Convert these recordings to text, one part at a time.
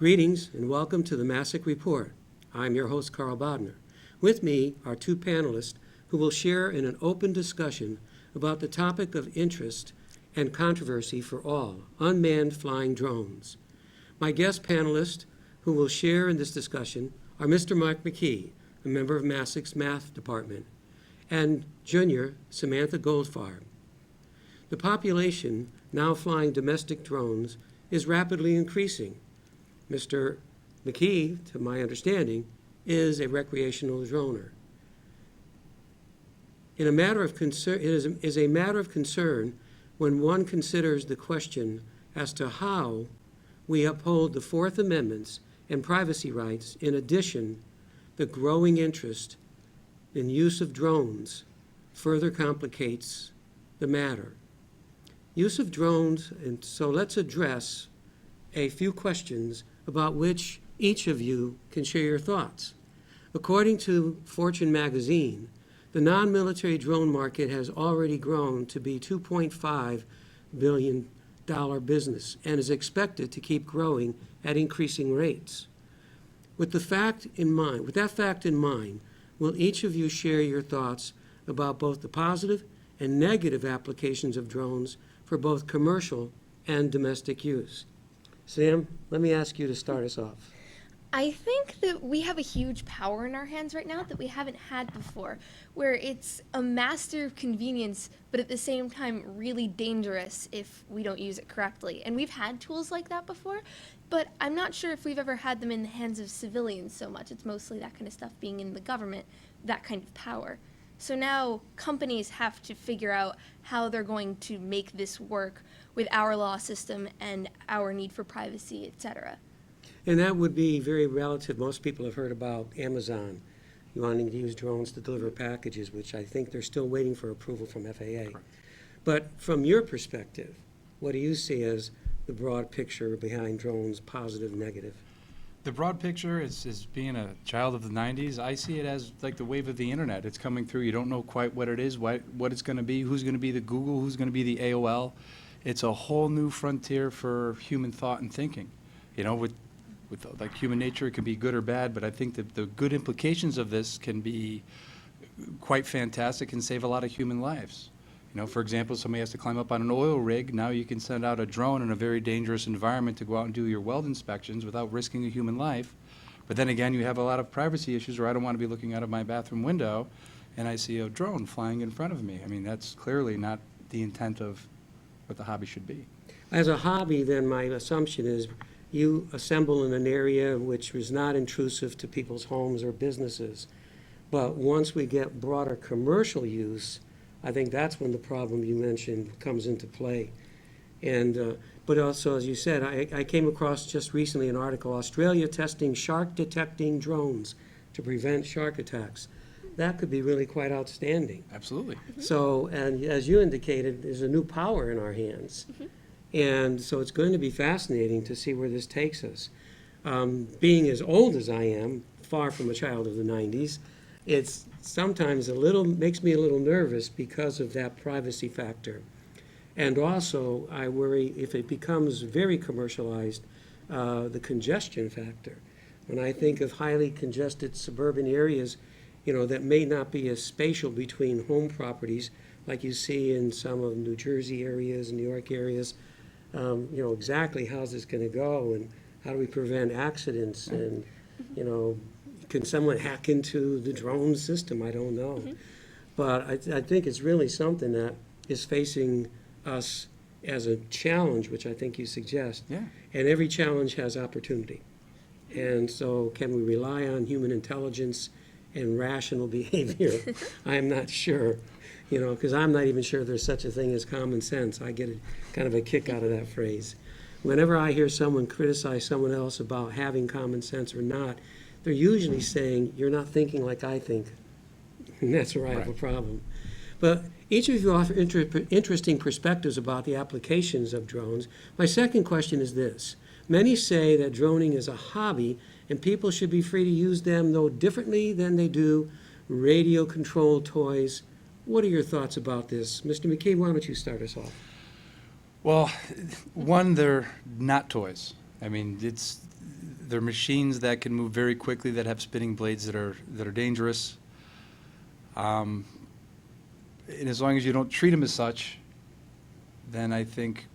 Greetings and welcome to the Masuk Report. I'm your host, Carl Bodner. With me are two panelists who will share in an open discussion about the topic of interest and controversy for all, unmanned flying drones. My guest panelists who will share in this discussion are Mr. Mark McKee, a member of Masuk's Math Department, and Junior Samantha Goldfarb. The population now flying domestic drones is rapidly increasing. Mr. McKee, to my understanding, is a recreational droner. It is a matter of concern when one considers the question as to how we uphold the Fourth Amendment and privacy rights. In addition, the growing interest in use of drones further complicates the matter. Use of drones, and so let's address a few questions about which each of you can share your thoughts. According to Fortune magazine, the non-military drone market has already grown to be $2.5 billion business and is expected to keep growing at increasing rates. With that fact in mind, will each of you share your thoughts about both the positive and negative applications of drones for both commercial and domestic use? Sam, let me ask you to start us off. I think that we have a huge power in our hands right now that we haven't had before, where it's a master of convenience, but at the same time really dangerous if we don't use it correctly. And we've had tools like that before, but I'm not sure if we've ever had them in the hands of civilians so much. It's mostly that kind of stuff being in the government, that kind of power. So now companies have to figure out how they're going to make this work with our law system and our need for privacy, etc. And that would be very relative. Most people have heard about Amazon wanting to use drones to deliver packages, which I think they're still waiting for approval from FAA. Correct. But from your perspective, what do you see as the broad picture behind drones, positive, negative? The broad picture is being a child of the 90s. I see it as like the wave of the internet. It's coming through. You don't know quite what it is, what it's going to be, who's going to be the Google, who's going to be the AOL. It's a whole new frontier for human thought and thinking. You know, with like human nature, it can be good or bad, but I think that the good implications of this can be quite fantastic and save a lot of human lives. You know, for example, somebody has to climb up on an oil rig. Now you can send out a drone in a very dangerous environment to go out and do your weld inspections without risking a human life. But then again, you have a lot of privacy issues where I don't want to be looking out of my bathroom window and I see a drone flying in front of me. I mean, that's clearly not the intent of what the hobby should be. As a hobby, then my assumption is you assemble in an area which is not intrusive to people's homes or businesses. But once we get broader commercial use, I think that's when the problem you mentioned comes into play. And but also, as you said, I came across just recently an article, Australia testing shark detecting drones to prevent shark attacks. That could be really quite outstanding. Absolutely. Mm-hmm. So, and as you indicated, there's a new power in our hands. Mm-hmm. And so it's going to be fascinating to see where this takes us. Being as old as I am, far from a child of the 90s, it's sometimes makes me a little nervous because of that privacy factor. And also, I worry if it becomes very commercialized, the congestion factor. When I think of highly congested suburban areas, that may not be as spatial between home properties like you see in some of New Jersey areas, New York areas, exactly how's this going to go and how do we prevent accidents and, can someone hack into the drone system? I don't know. Mm-hmm. But I think it's really something that is facing us as a challenge, which I think you suggest. Yeah. And every challenge has opportunity. And so can we rely on human intelligence and rational behavior? I'm not sure, because I'm not even sure there's such a thing as common sense. I get kind of a kick out of that phrase. Whenever I hear someone criticize someone else about having common sense or not, they're usually saying, you're not thinking like I think. And that's where I have a problem. But each of you offer interesting perspectives about the applications of drones. My second question is this. Many say that droning is a hobby and people should be free to use them no differently than they do radio-controlled toys. What are your thoughts about this? Mr. McKee, why don't you start us off? Well, one, they're not toys. I mean, They're machines that can move very quickly, that have spinning blades that are dangerous. And as long as you don't treat them as such, then I think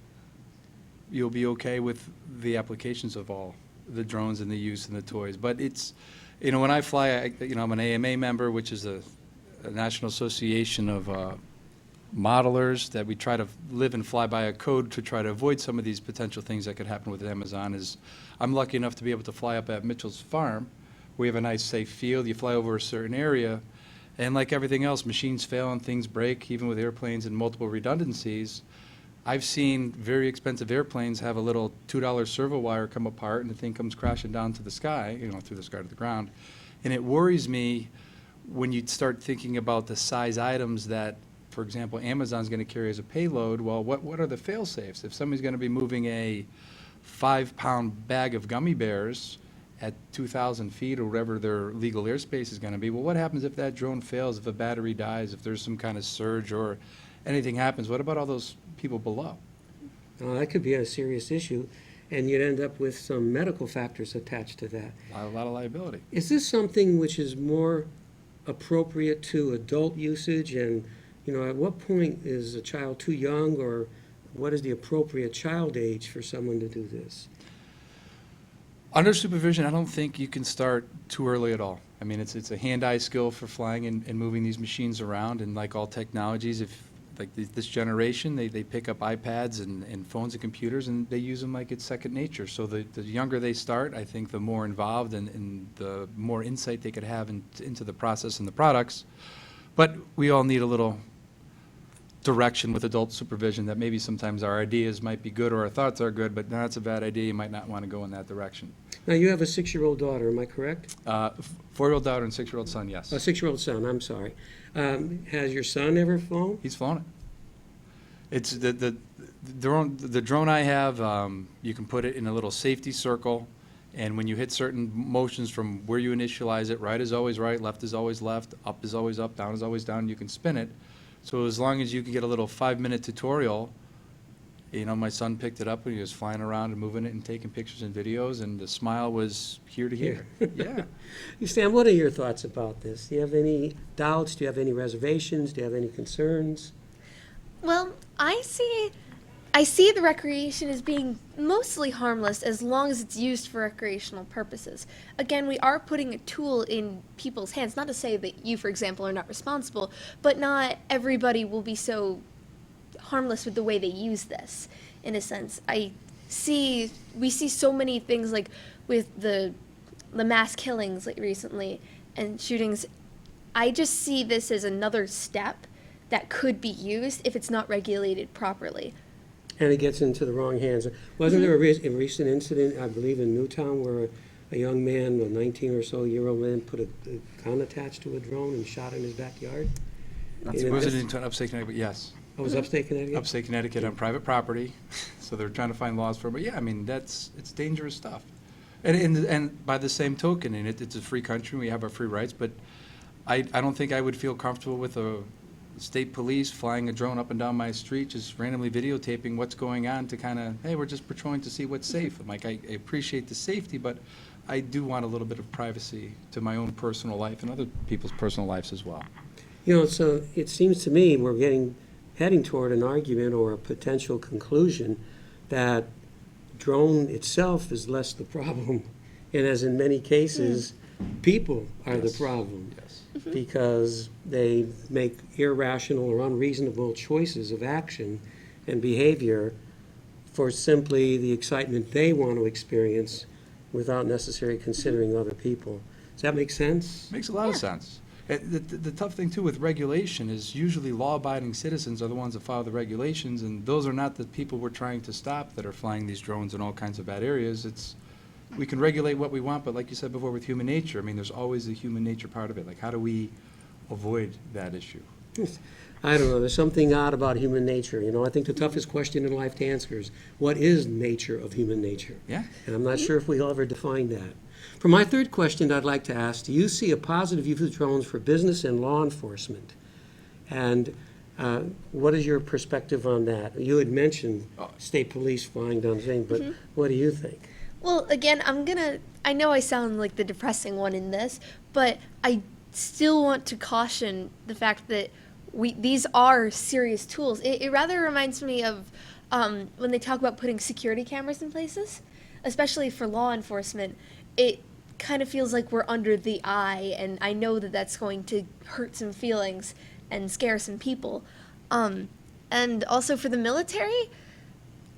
you'll be okay with the applications of all the drones and the use and the toys. But it's, when I fly, I'm an AMA member, which is a National Association of modelers, that we try to live and fly by a code to try to avoid some of these potential things that could happen with Amazon. I'm lucky enough to be able to fly up at Mitchell's farm. We have a nice safe field. You fly over a certain area, and like everything else, machines fail and things break, even with airplanes and multiple redundancies. I've seen very expensive airplanes have a little $2 servo wire come apart and the thing comes crashing down to the sky, through the sky to the ground. And it worries me when you start thinking about the size items that, for example, Amazon's going to carry as a payload. Well, what are the fail-safes? If somebody's going to be moving a 5-pound bag of gummy bears at 2,000 feet or whatever their legal airspace is going to be, well, what happens if that drone fails, if a battery dies, if there's some kind of surge or anything happens? What about all those people below? That could be a serious issue, and you'd end up with some medical factors attached to that. A lot of liability. Is this something which is more appropriate to adult usage? And, at what point is a child too young, or what is the appropriate child age for someone to do this? Under supervision, I don't think you can start too early at all. I mean, it's a hand-eye skill for flying and moving these machines around, and like all technologies, this generation, they pick up iPads and phones and computers, and they use them like it's second nature. So the younger they start, I think the more involved and the more insight they could have into the process and the products. But we all need a little direction with adult supervision, that maybe sometimes our ideas might be good or our thoughts are good, but that's a bad idea. You might not want to go in that direction. Now, you have a 6-year-old daughter, am I correct? 4-year-old daughter and 6-year-old son, yes. A 6-year-old son, I'm sorry. Has your son ever flown? He's flown it. It's the drone I have, you can put it in a little safety circle, and when you hit certain motions from where you initialize it, right is always right, left is always left, up is always up, down is always down, you can spin it. So as long as you can get a little 5-minute tutorial, my son picked it up and he was flying around and moving it and taking pictures and videos, and the smile was here to here. Yeah. Sam, what are your thoughts about this? Do you have any doubts? Do you have any reservations? Do you have any concerns? Well, I see the recreation as being mostly harmless as long as it's used for recreational purposes. Again, we are putting a tool in people's hands, not to say that you, for example, are not responsible, but not everybody will be so harmless with the way they use this, in a sense. We see so many things, like with the mass killings like recently and shootings. I just see this as another step that could be used if it's not regulated properly. And it gets into the wrong hands. Wasn't there a recent incident, I believe, in Newtown, where a young man, a 19 or so year old man, put a gun attached to a drone and shot in his backyard? It wasn't in upstate Connecticut, yes. Oh, it was upstate Connecticut? Upstate Connecticut on private property, so they're trying to find laws for it. But yeah, I mean, it's dangerous stuff. And by the same token, and it's a free country, we have our free rights, but I don't think I would feel comfortable with a state police flying a drone up and down my street, just randomly videotaping what's going on to kind of, hey, we're just patrolling to see what's safe. I'm like, I appreciate the safety, but I do want a little bit of privacy to my own personal life and other people's personal lives as well. So it seems to me we're heading toward an argument or a potential conclusion that drone itself is less the problem, and as in many cases, people are the problem. Yes. Because they make irrational or unreasonable choices of action and behavior for simply the excitement they want to experience without necessarily considering other people. Does that make sense? Makes a lot of sense. The tough thing, too, with regulation is usually law-abiding citizens are the ones that follow the regulations, and those are not the people we're trying to stop that are flying these drones in all kinds of bad areas. We can regulate what we want, but like you said before with human nature, I mean, there's always the human nature part of it. Like, how do we avoid that issue? I don't know. There's something odd about human nature. I think the toughest question in life to answer is, what is nature of human nature? Yeah. And I'm not sure if we'll ever define that. For my third question, I'd like to ask, do you see a positive use of drones for business and law enforcement? And what is your perspective on that? You had mentioned state police flying down the thing, but what do you think? Well, again, I know I sound like the depressing one in this, but I still want to caution the fact that these are serious tools. It rather reminds me of when they talk about putting security cameras in places, especially for law enforcement. It kind of feels like we're under the eye, and I know that that's going to hurt some feelings and scare some people. And also for the military,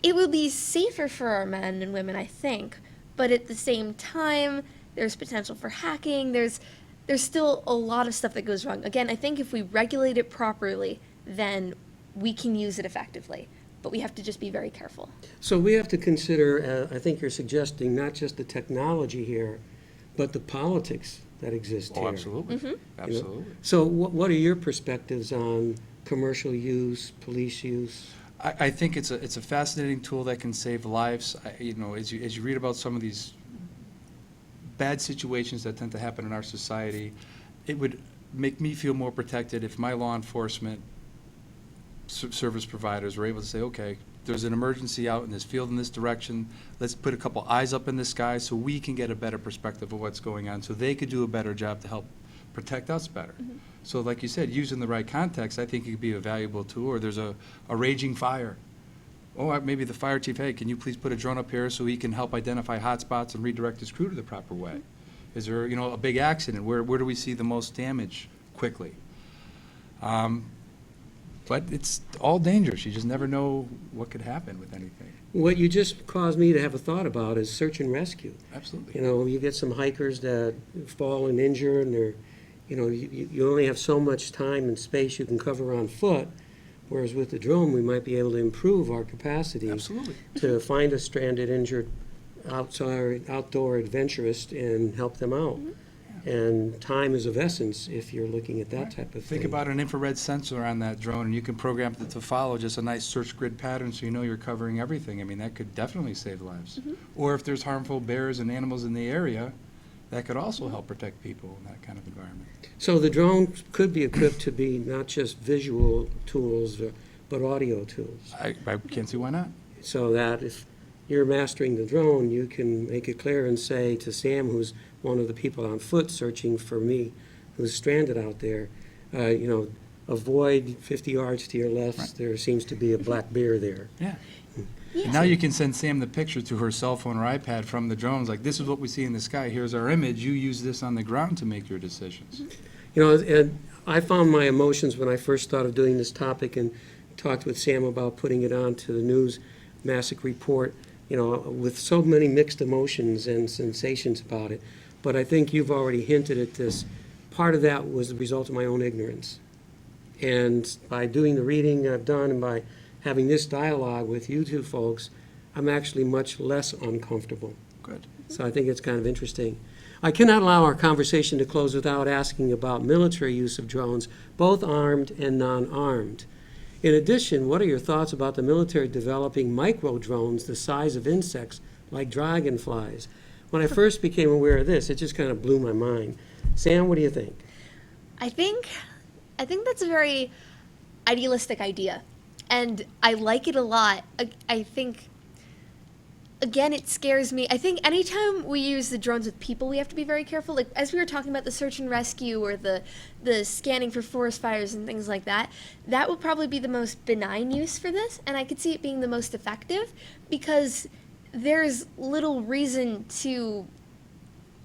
it would be safer for our men and women, I think. But at the same time, there's potential for hacking. There's still a lot of stuff that goes wrong. Again, I think if we regulate it properly, then we can use it effectively. But we have to just be very careful. So we have to consider, I think you're suggesting, not just the technology here, but the politics that exist here. Oh, absolutely. You know? Absolutely. So what are your perspectives on commercial use, police use? I think it's a fascinating tool that can save lives. As you read about some of these bad situations that tend to happen in our society, it would make me feel more protected if my law enforcement service providers were able to say, okay, there's an emergency out in this field in this direction. Let's put a couple eyes up in the sky so we can get a better perspective of what's going on, so they could do a better job to help protect us better. Mm-hmm. So like you said, used in the right context, I think it could be a valuable tool. Or there's a raging fire. Oh, maybe the fire chief, hey, can you please put a drone up here so he can help identify hot spots and redirect his crew to the proper way? Mm-hmm. Is there, a big accident? Where do we see the most damage quickly? But it's all dangerous. You just never know what could happen with anything. What you just caused me to have a thought about is search and rescue. Absolutely. You get some hikers that fall and injure, and they're, you only have so much time and space you can cover on foot, whereas with the drone, we might be able to improve our capacity Absolutely. to find a stranded, injured outdoor adventurist and help them out. And time is of essence if you're looking at that type of thing. Think about an infrared sensor on that drone, and you can program it to follow just a nice search grid pattern so you know you're covering everything. I mean, that could definitely save lives. Or if there's harmful bears and animals in the area, that could also help protect people in that kind of environment. So the drone could be equipped to be not just visual tools, but audio tools. I can't see why not. So that if you're mastering the drone, you can make it clear and say to Sam, who's one of the people on foot searching for me, who's stranded out there, avoid 50 yards to your left. Right. There seems to be a black bear there. Yeah. And now you can send Sam the picture to her cell phone or iPad from the drones, like, this is what we see in the sky, here's our image, you use this on the ground to make your decisions. And I found my emotions when I first started doing this topic and talked with Sam about putting it on to the news, Masuk report, with so many mixed emotions and sensations about it. But I think you've already hinted at this. Part of that was the result of my own ignorance. And by doing the reading I've done and by having this dialogue with you two folks, I'm actually much less uncomfortable. Good. So I think it's kind of interesting. I cannot allow our conversation to close without asking about military use of drones, both armed and non-armed. In addition, what are your thoughts about the military developing micro drones the size of insects, like dragonflies? When I first became aware of this, it just kind of blew my mind. Sam, what do you think? I think that's a very idealistic idea, and I like it a lot. I think, again, it scares me. I think anytime we use the drones with people, we have to be very careful. Like, as we were talking about the search and rescue or the scanning for forest fires and things like that, that would probably be the most benign use for this, and I could see it being the most effective because there's little reason to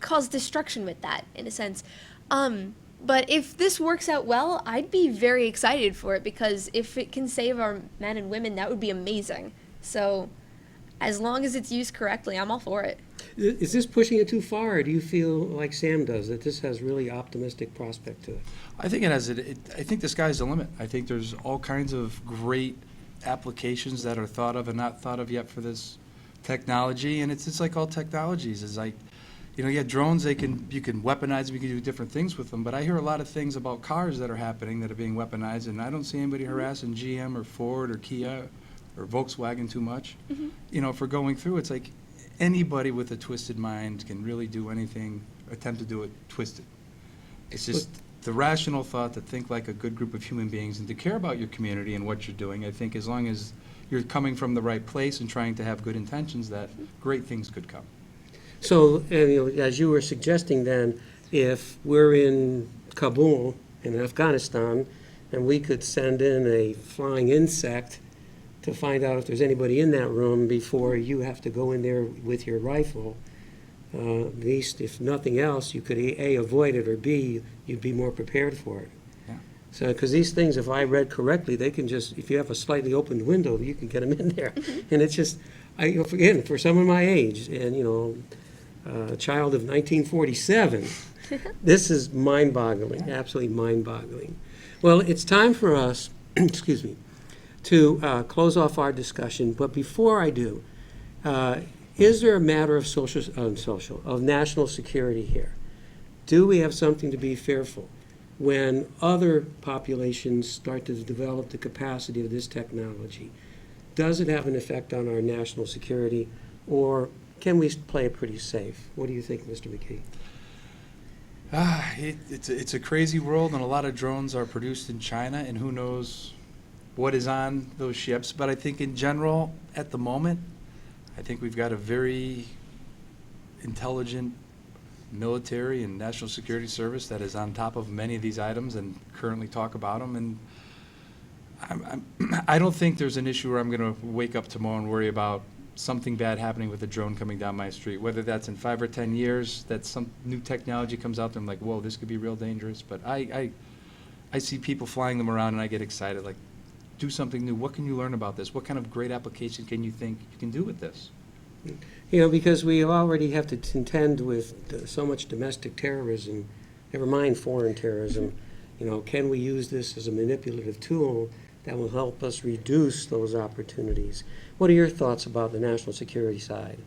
cause destruction with that, in a sense. But if this works out well, I'd be very excited for it because if it can save our men and women, that would be amazing. So as long as it's used correctly, I'm all for it. Is this pushing it too far, or do you feel like Sam does, that this has really optimistic prospect to it? I think it has. I think the sky's the limit. I think there's all kinds of great applications that are thought of and not thought of yet for this technology, and it's like all technologies. It's like, drones, you can weaponize them, you can do different things with them, but I hear a lot of things about cars that are happening that are being weaponized, and I don't see anybody harassing GM or Ford or Kia or Volkswagen too much. For going through, it's like anybody with a twisted mind can really do anything, attempt to do it twisted. It's just the rational thought to think like a good group of human beings and to care about your community and what you're doing. I think as long as you're coming from the right place and trying to have good intentions, that great things could come. So, and, you know, as you were suggesting then, if we're in Kabul, in Afghanistan, and we could send in a flying insect to find out if there's anybody in that room before you have to go in there with your rifle, at least if nothing else, you could A, avoid it, or B, you'd be more prepared for it. Yeah. So, because these things, if I read correctly, they can just, if you have a slightly opened window, you can get them in there. And it's just, again, for someone my age, and, you know, a child of 1947, this is mind-boggling, absolutely mind-boggling. Well, it's time for us, excuse me, to close off our discussion. But before I do, is there a matter of of national security here? Do we have something to be fearful when other populations start to develop the capacity of this technology? Does it have an effect on our national security, or can we play it pretty safe? What do you think, Mr. McKee? It's a crazy world, and a lot of drones are produced in China, and who knows what is on those ships. But I think in general, at the moment, I think we've got a very intelligent military and national security service that is on top of many of these items and currently talk about them. And I don't think there's an issue where I'm going to wake up tomorrow and worry about something bad happening with a drone coming down my street, whether that's in 5 or 10 years, that some new technology comes out there, I'm like, whoa, this could be real dangerous. But I see people flying them around and I get excited, like, do something new. What can you learn about this? What kind of great application can you think you can do with this? You know, because we already have to contend with so much domestic terrorism, never mind foreign terrorism. You know, can we use this as a manipulative tool that will help us reduce those opportunities? What are your thoughts about the national security side?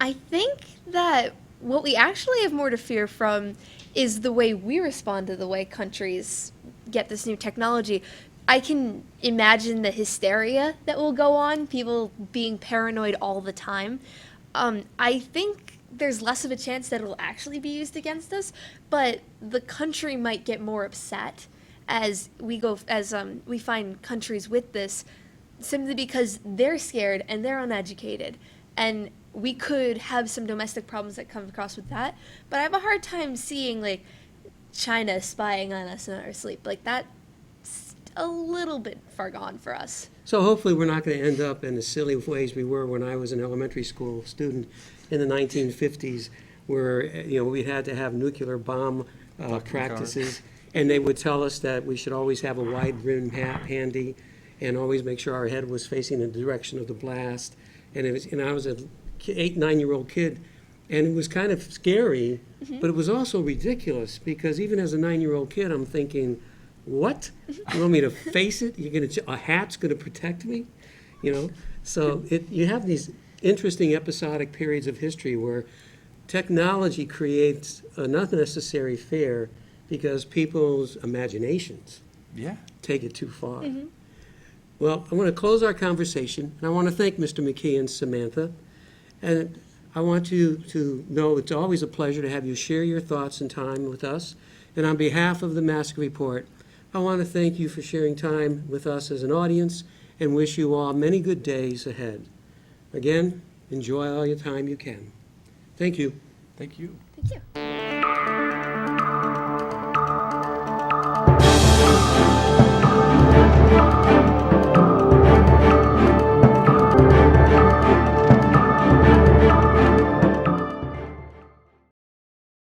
I think that what we actually have more to fear from is the way we respond to the way countries get this new technology. I can imagine the hysteria that will go on, people being paranoid all the time. I think there's less of a chance that it'll actually be used against us, but the country might get more upset as we find countries with this, simply because they're scared and they're uneducated. And we could have some domestic problems that come across with that. But I have a hard time seeing, like, China spying on us in our sleep. Like, that's a little bit far gone for us. So hopefully we're not going to end up in the silly ways we were when I was an elementary school student in the 1950s, where, you know, we had to have nuclear bomb practices. And they would tell us that we should always have a wide-brimmed hat handy and always make sure our head was facing in the direction of the blast. And it was, and I was an 8-9-year-old kid, and it was kind of scary, but it was also ridiculous, because even as a 9-year-old kid, I'm thinking, what? You want me to face it? A hat's going to protect me? You know? So you have these interesting episodic periods of history where technology creates an unnecessary fear because people's imaginations take it too far. Well, I want to close our conversation, and I want to thank Mr. McKee and Samantha. And I want you to know it's always a pleasure to have you share your thoughts and time with us. And on behalf of the Masuk Report, I want to thank you for sharing time with us as an audience and wish you all many good days ahead. Again, enjoy all your time you can. Thank you. Thank you. Thank you.